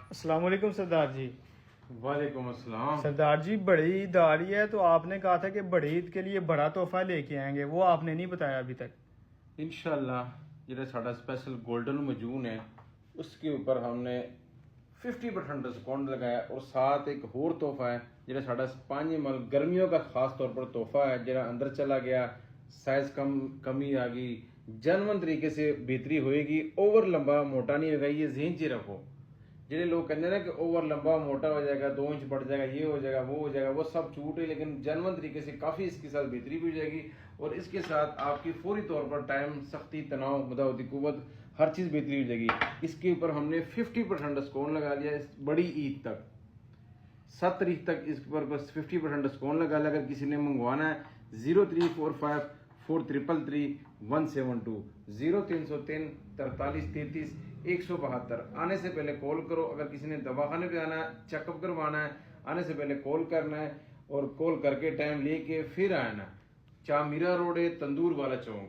अस्सलाम वालेकुम सरदार जी। वालेकुम अस्सलाम। सरदार जी, बड़ी ईद आ रही है तो आपने कहा था कि बड़ी ईद के लिए बड़ा तोहफा लेके आएंगे, वो आपने नहीं बताया अभी तक। इंशाल्लाह ਜਿਹੜਾ ਸਾਡਾ स्पेशल गोल्डन मजून है उसके ऊपर हमने 50% डिस्काउंट लगाया और साथ एक होर तोहफा है ਜਿਹੜਾ ਸਾਡਾ 5 मल गर्मियों का खास तौर पर तोहफा है ਜਿਹੜਾ अंदर चला गया, साइज कमी आ गई, जनवन तरीके से बेहतरी होएगी, ओवर लंबा मोटा नहीं होगा। ये जहन च रखो, ਜਿਹੜੇ लोग कहते हैं ना कि ओवर लंबा मोटा हो जाएगा, 2 इंच बढ़ जाएगा, ये हो जाएगा, वो हो जाएगा, वो सब छूट है। लेकिन जनवन तरीके से काफ़ी इसके साथ बेहतरी भी हो जाएगी और इसके साथ आपकी फौरी तौर पर टाइम, सख्ती, तनाव, मुदावती कुव्वत, हर चीज़ बेहतरी हो जाएगी। इसके ऊपर हमने 50% डिस्काउंट लगा लिया इस बड़ी ईद तक। 7 तारीख तक इस पर बस 50% डिस्काउंट लगा लिया। अगर किसी ने मंगवाना है 0345 433172 0303 43 33 172 आने से पहले कॉल करो। अगर किसी ने दवाखाने पे आना है, चेकअप करवाना है, आने से पहले कॉल करना है और कॉल करके टाइम लेके फिर आना। चामीरा रोड है, तंदूर वाला चौक।